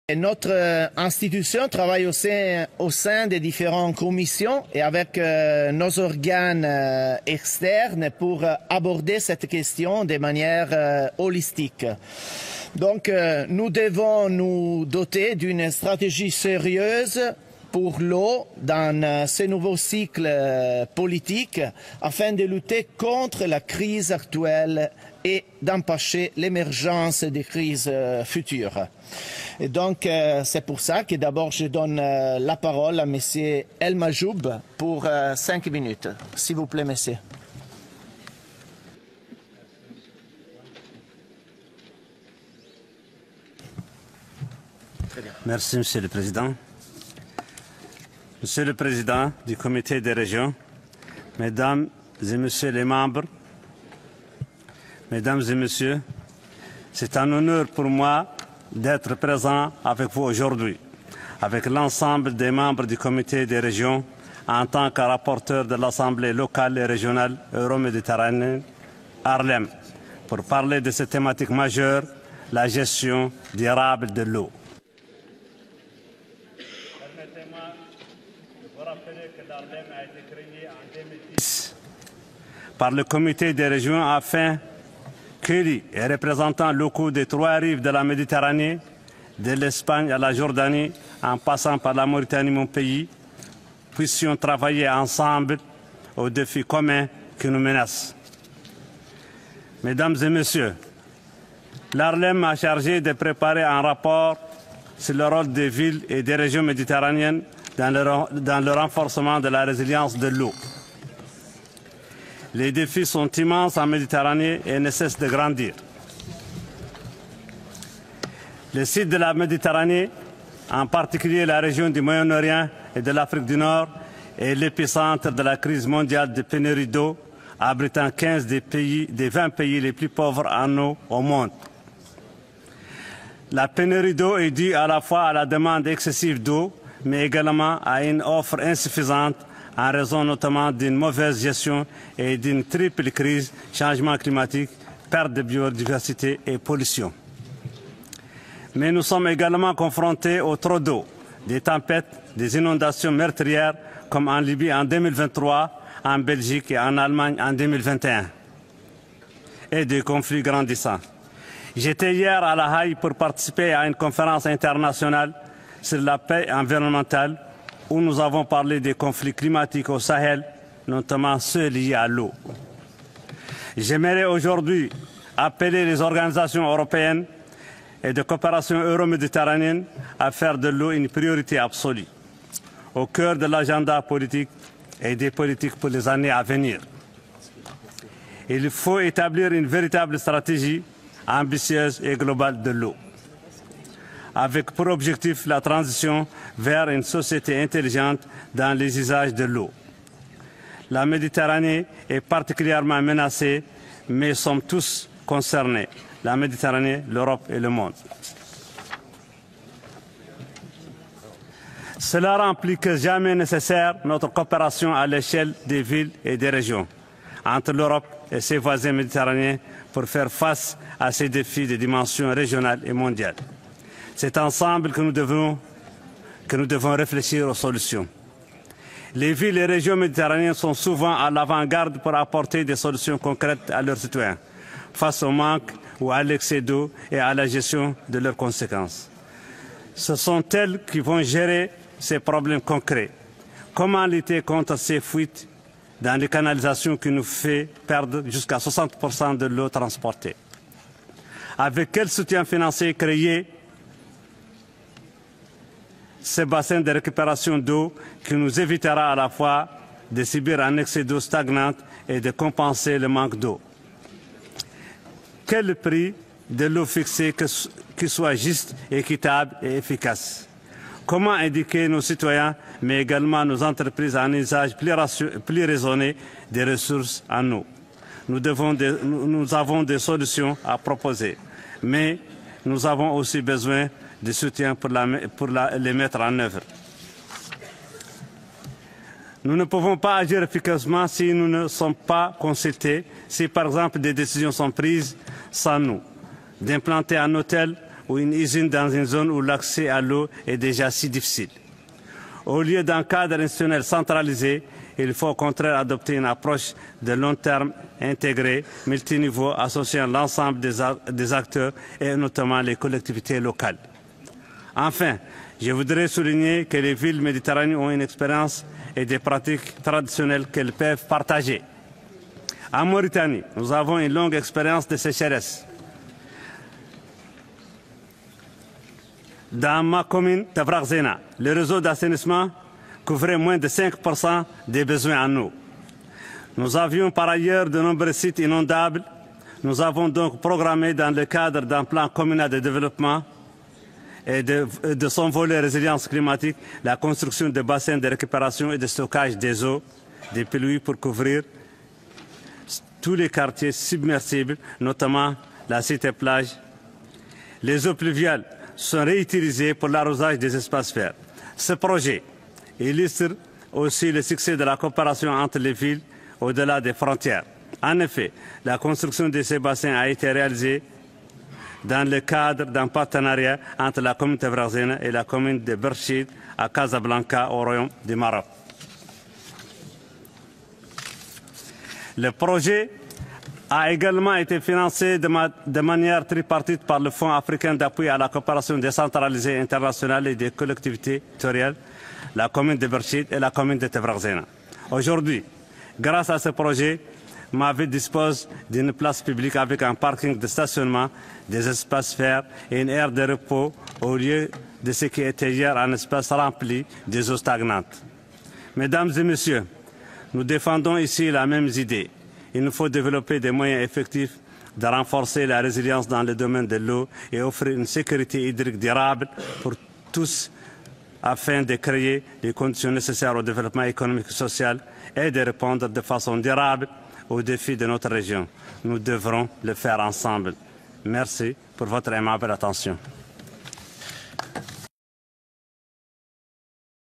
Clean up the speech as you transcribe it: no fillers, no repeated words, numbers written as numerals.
Et notre institution travaille au sein des différentes commissions et avec nos organes externes pour aborder cette question de manière holistique. Donc nous devons nous doter d'une stratégie sérieuse pour l'eau dans ce nouveau cycle politique afin de lutter contre la crise actuelle et d'empêcher l'émergence des crises futures. Et donc, c'est pour ça que d'abord je donne la parole à M. El Majoub pour 5 minutes. S'il vous plaît, monsieur. Merci, Monsieur le Président. Monsieur le Président du Comité des régions, Mesdames et Messieurs les membres, Mesdames et Messieurs, c'est un honneur pour moi d'être présent avec vous aujourd'hui, avec l'ensemble des membres du Comité des régions, en tant que rapporteur de l'Assemblée locale et régionale euro-méditerranéenne, Haarlem, pour parler de cette thématique majeure, la gestion durable de l'eau. Permettez-moi de vous rappeler que l'Haarlem a été créé en 2010 par le Comité des régions afin qu'élus et représentants locaux des 3 rives de la Méditerranée, de l'Espagne à la Jordanie, en passant par la Mauritanie, mon pays, puissions travailler ensemble aux défis communs qui nous menacent. Mesdames et Messieurs, l'Haarlem a chargé de préparer un rapport sur le rôle des villes et des régions méditerranéennes dans le renforcement de la résilience de l'eau. Les défis sont immenses en Méditerranée et ne cessent de grandir. Les sites de la Méditerranée, en particulier la région du Moyen-Orient et de l'Afrique du Nord, est l'épicentre de la crise mondiale de pénurie d'eau, abritant 15 des 20 pays les plus pauvres en eau au monde. La pénurie d'eau est due à la fois à la demande excessive d'eau, mais également à une offre insuffisante en raison notamment d'une mauvaise gestion et d'une triple crise, changement climatique, perte de biodiversité et pollution. Mais nous sommes également confrontés au trop d'eau, des tempêtes, des inondations meurtrières comme en Libye en 2023, en Belgique et en Allemagne en 2021, et des conflits grandissants. J'étais hier à La Haye pour participer à une conférence internationale sur la paix environnementale où nous avons parlé des conflits climatiques au Sahel, notamment ceux liés à l'eau. J'aimerais aujourd'hui appeler les organisations européennes et de coopération euro-méditerranéenne à faire de l'eau une priorité absolue, au cœur de l'agenda politique et des politiques pour les années à venir. Il faut établir une véritable stratégie ambitieuse et globale de l'eau, avec pour objectif la transition vers une société intelligente dans les usages de l'eau. La Méditerranée est particulièrement menacée, mais sommes tous concernés, la Méditerranée, l'Europe et le monde. Cela rend plus que jamais nécessaire notre coopération à l'échelle des villes et des régions, entre l'Europe et ses voisins méditerranéens, pour faire face à ces défis de dimension régionale et mondiale. C'est ensemble que nous devons réfléchir aux solutions. Les villes et régions méditerranéennes sont souvent à l'avant-garde pour apporter des solutions concrètes à leurs citoyens, face au manque ou à l'excès d'eau et à la gestion de leurs conséquences. Ce sont elles qui vont gérer ces problèmes concrets. Comment lutter contre ces fuites dans les canalisations qui nous fait perdre jusqu'à 60% de l'eau transportée? Avec quel soutien financier créer ces bassins de récupération d'eau qui nous évitera à la fois de subir un excès d'eau stagnante et de compenser le manque d'eau? Quel prix de l'eau fixé qui soit juste, équitable et efficace? Comment éduquer nos citoyens, mais également nos entreprises à un usage plus raisonné des ressources en eau? Nous avons des solutions à proposer, mais nous avons aussi besoin de soutien pour les mettre en œuvre. Nous ne pouvons pas agir efficacement si nous ne sommes pas consultés, si par exemple des décisions sont prises sans nous. D'implanter un hôtel ou une usine dans une zone où l'accès à l'eau est déjà si difficile. Au lieu d'un cadre institutionnel centralisé, il faut au contraire adopter une approche de long terme intégrée, multiniveau, associant l'ensemble des acteurs et notamment les collectivités locales. Enfin, je voudrais souligner que les villes méditerranéennes ont une expérience et des pratiques traditionnelles qu'elles peuvent partager. En Mauritanie, nous avons une longue expérience de sécheresse. Dans ma commune, Tafraghzena, le réseau d'assainissement couvrait moins de 5% des besoins en eau. Nous avions par ailleurs de nombreux sites inondables. Nous avons donc programmé dans le cadre d'un plan communal de développement et de son volet résilience climatique la construction de bassins de récupération et de stockage des eaux des pluies pour couvrir tous les quartiers submersibles, notamment la cité plage. Les eaux pluviales sont réutilisées pour l'arrosage des espaces verts. Ce projet illustre aussi le succès de la coopération entre les villes au-delà des frontières. En effet, la construction de ces bassins a été réalisée dans le cadre d'un partenariat entre la commune de Tafraghzena et la commune de Berchid à Casablanca, au Royaume du Maroc. Le projet a également été financé de manière tripartite par le Fonds africain d'appui à la coopération décentralisée internationale et des collectivités territoriales, la commune de Berchid et la commune de Tafraghzena. Aujourd'hui, grâce à ce projet, ma ville dispose d'une place publique avec un parking de stationnement, des espaces verts et une aire de repos au lieu de ce qui était hier un espace rempli des eaux stagnantes. Mesdames et messieurs, nous défendons ici la même idée. Il nous faut développer des moyens effectifs de renforcer la résilience dans le domaine de l'eau et offrir une sécurité hydrique durable pour tous afin de créer les conditions nécessaires au développement économique et social et de répondre de façon durable aux défis de notre région. Nous devrons le faire ensemble. Merci pour votre aimable attention.